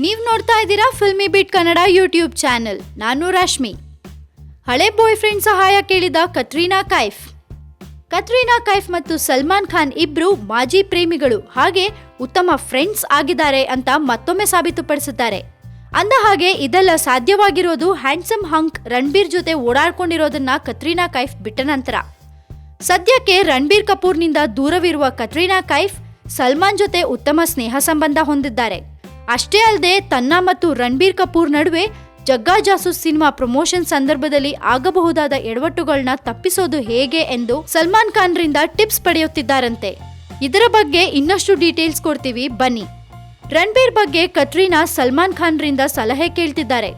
ನೀವು ನೋಡ್ತಾ ಇದ್ದೀರಾ Filmibeat Kannada YouTube channel. ನಾನು ರಶ್ಮಿ. ಹಳೆ ಬಾಯ್ ಫ್ರೆಂಡ್ ಸಹಾಯ ಕೇಳಿದ ಕತ್ರೀನಾ ಕೈಫ್ ಮತ್ತು ಸಲ್ಮಾನ್ ಖಾನ್ ಇಬ್ರು ಮಾಜಿ ಪ್ರೇಮಿಗಳು ಹಾಗೆ ಉತ್ತಮ ಫ್ರೆಂಡ್ಸ್ ಆಗಿದ್ದಾರೆ ಅಂತ ಮತ್ತೊಮ್ಮೆ ಸಾಬೀತುಪಡಿಸಿದ್ದಾರೆ. ಅಂದ ಹಾಗೆ ಇದೆಲ್ಲ ಸಾಧ್ಯವಾಗಿರೋದು ಹ್ಯಾಂಡ್ಸಮ್ ಹಂಕ್ ರಣಬೀರ್ ಜೊತೆ ಓಡಾಡ್ಕೊಂಡಿರೋದನ್ನ ಕತ್ರೀನಾ ಕೈಫ್ ಬಿಟ್ಟ ನಂತರ. ಸದ್ಯಕ್ಕೆ ರಣಬೀರ್ ಕಪೂರ್ನಿಂದ ದೂರವಿರುವ ಕತ್ರೀನಾ ಕೈಫ್ ಸಲ್ಮಾನ್ ಜೊತೆ ಉತ್ತಮ ಸ್ನೇಹ ಸಂಬಂಧ ಹೊಂದಿದ್ದಾರೆ. ಅಷ್ಟೇ ಅಲ್ಲದೆ ತನ್ನ ಮತ್ತು ರಣಬೀರ್ ಕಪೂರ್ ನಡುವೆ ಜಗ್ಗಾ ಜಾಸೂಸ್ ಸಿನಿಮಾ ಪ್ರಮೋಷನ್ ಸಂದರ್ಭದಲ್ಲಿ ಆಗಬಹುದಾದ ಎಡವಟ್ಟುಗಳನ್ನ ತಪ್ಪಿಸೋದು ಹೇಗೆ ಎಂದು ಸಲ್ಮಾನ್ ಖಾನ್ ರಿಂದ ಟಿಪ್ಸ್ ಪಡೆಯುತ್ತಿದ್ದಾರಂತೆ. ಇದರ ಬಗ್ಗೆ ಇನ್ನಷ್ಟು ಡೀಟೇಲ್ಸ್ ಕೊಡ್ತೀವಿ ಬನ್ನಿ. ರಣಬೀರ್ ಬಗ್ಗೆ ಕತ್ರೀನಾ ಸಲ್ಮಾನ್ ಖಾನ್ ರಿಂದ ಸಲಹೆ ಕೇಳ್ತಿದ್ದಾರೆ.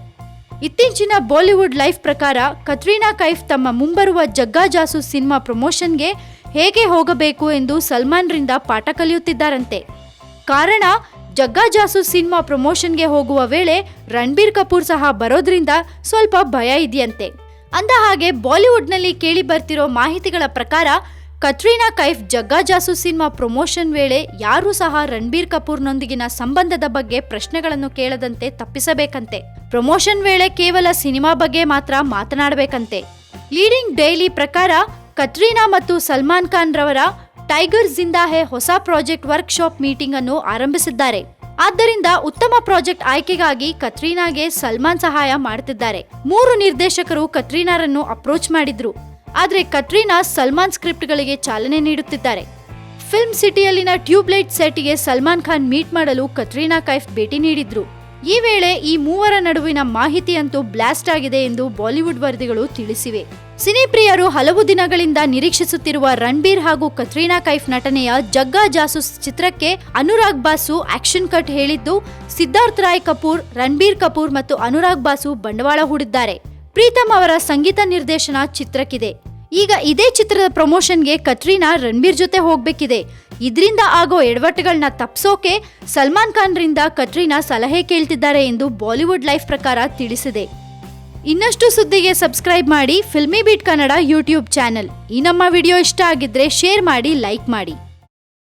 ಇತ್ತೀಚಿನ ಬಾಲಿವುಡ್ ಲೈಫ್ ಪ್ರಕಾರ ಕತ್ರೀನಾ ಕೈಫ್ ತಮ್ಮ ಮುಂಬರುವ ಜಗ್ಗಾ ಜಾಸೂಸ್ ಸಿನಿಮಾ ಪ್ರಮೋಷನ್ಗೆ ಹೇಗೆ ಹೋಗಬೇಕು ಎಂದು ಸಲ್ಮಾನ್ ರಿಂದ ಪಾಠ ಕಲಿಯುತ್ತಿದ್ದಾರಂತೆ. ಕಾರಣ ಜಗ್ಗಾ ಜಾಸೂಸ್ ಸಿನಿಮಾ ಪ್ರಮೋಷನ್ಗೆ ಹೋಗುವ ವೇಳೆ ರಣಬೀರ್ ಕಪೂರ್ ಸಹ ಬರೋದ್ರಿಂದ ಸ್ವಲ್ಪ ಭಯ ಇದೆಯಂತೆ. ಅಂದ ಹಾಗೆ ಬಾಲಿವುಡ್ನಲ್ಲಿ ಕೇಳಿ ಬರ್ತಿರೋ ಮಾಹಿತಿಗಳ ಪ್ರಕಾರ ಕತ್ರೀನಾ ಕೈಫ್ ಜಗ್ಗಾ ಜಾಸೂಸ್ ಸಿನಿಮಾ ಪ್ರಮೋಷನ್ ವೇಳೆ ಯಾರೂ ಸಹ ರಣಬೀರ್ ಕಪೂರ್ನೊಂದಿಗಿನ ಸಂಬಂಧದ ಬಗ್ಗೆ ಪ್ರಶ್ನೆಗಳನ್ನು ಕೇಳದಂತೆ ತಪ್ಪಿಸಬೇಕಂತೆ. ಪ್ರಮೋಷನ್ ವೇಳೆ ಕೇವಲ ಸಿನಿಮಾ ಬಗ್ಗೆ ಮಾತ್ರ ಮಾತನಾಡಬೇಕಂತೆ. ಲೀಡಿಂಗ್ ಡೈಲಿ ಪ್ರಕಾರ ಕತ್ರೀನಾ ಮತ್ತು ಸಲ್ಮಾನ್ ಖಾನ್ ರವರ ಟೈಗರ್ ಜಿಂದಾ ಹೇ ಹೊಸ ಪ್ರಾಜೆಕ್ಟ್ ವರ್ಕ್ಶಾಪ್ ಮೀಟಿಂಗ್ ಅನ್ನು ಆರಂಭಿಸಿದ್ದಾರೆ. ಆದ್ದರಿಂದ ಉತ್ತಮ ಪ್ರಾಜೆಕ್ಟ್ ಆಯ್ಕೆಗಾಗಿ ಕತ್ರೀನಾಗೆ ಸಲ್ಮಾನ್ ಸಹಾಯ ಮಾಡುತ್ತಿದ್ದಾರೆ. 3 ನಿರ್ದೇಶಕರು ಕತ್ರೀನಾರನ್ನು ಅಪ್ರೋಚ್ ಮಾಡಿದ್ರು. ಆದ್ರೆ ಕತ್ರೀನಾ ಸಲ್ಮಾನ್ ಸ್ಕ್ರಿಪ್ಟ್ಗಳಿಗೆ ಚಾಲನೆ ನೀಡುತ್ತಿದ್ದಾರೆ. ಫಿಲ್ಮ್ ಸಿಟಿಯಲ್ಲಿನ ಟ್ಯೂಬ್ಲೈಟ್ ಸೆಟ್ಗೆ ಸಲ್ಮಾನ್ ಖಾನ್ ಮೀಟ್ ಮಾಡಲು ಕತ್ರೀನಾ ಕೈಫ್ ಭೇಟಿ ನೀಡಿದ್ರು. ಈ ವೇಳೆ ಈ ಮೂವರ ನಡುವಿನ ಮಾಹಿತಿಯಂತೂ ಬ್ಲಾಸ್ಟ್ ಆಗಿದೆ ಎಂದು ಬಾಲಿವುಡ್ ವರದಿಗಳು ತಿಳಿಸಿವೆ. ಸಿನಿಪ್ರಿಯರು ಹಲವು ದಿನಗಳಿಂದ ನಿರೀಕ್ಷಿಸುತ್ತಿರುವ ರಣಬೀರ್ ಹಾಗೂ ಕತ್ರೀನಾ ಕೈಫ್ ನಟನೆಯ ಜಗ್ಗಾ ಜಾಸೂಸ್ ಚಿತ್ರಕ್ಕೆ ಅನುರಾಗ್ ಬಾಸು ಆಕ್ಷನ್ ಕಟ್ ಹೇಳಿದ್ದು, ಸಿದ್ಧಾರ್ಥ್ ರಾಯ್ ಕಪೂರ್, ರಣಬೀರ್ ಕಪೂರ್ ಮತ್ತು ಅನುರಾಗ್ ಬಾಸು ಬಂಡವಾಳ ಹೂಡಿದ್ದಾರೆ. ಪ್ರೀತಮ್ ಅವರ ಸಂಗೀತ ನಿರ್ದೇಶನ ಚಿತ್ರಕ್ಕಿದೆ. ಈಗ ಇದೇ ಚಿತ್ರದ ಪ್ರಮೋಷನ್ಗೆ ಕತ್ರೀನಾ ರಣಬೀರ್ ಜೊತೆ ಹೋಗ್ಬೇಕಿದೆ. ಇದರಿಂದ ಆಗೋ ಎಡವಟ್ಟುಗಳನ್ನ ತಪ್ಪಿಸೋಕೆ ಸಲ್ಮಾನ್ ಖಾನ್ ರಿಂದ ಕತ್ರೀನಾ ಸಲಹೆ ಕೇಳ್ತಿದ್ದಾರೆ ಎಂದು ಬಾಲಿವುಡ್ ಲೈಫ್ ಪ್ರಕಾರ ತಿಳಿಸಿದೆ. ಇನ್ನಷ್ಟು ಸುದ್ದಿಗೆ ಸಬ್ಸ್ಕ್ರೈಬ್ ಮಾಡಿ Filmibeat Kannada YouTube channel. ಈ ನಮ್ಮ ವಿಡಿಯೋ ಇಷ್ಟ ಆಗಿದ್ರೆ ಶೇರ್ ಮಾಡಿ, ಲೈಕ್ ಮಾಡಿ.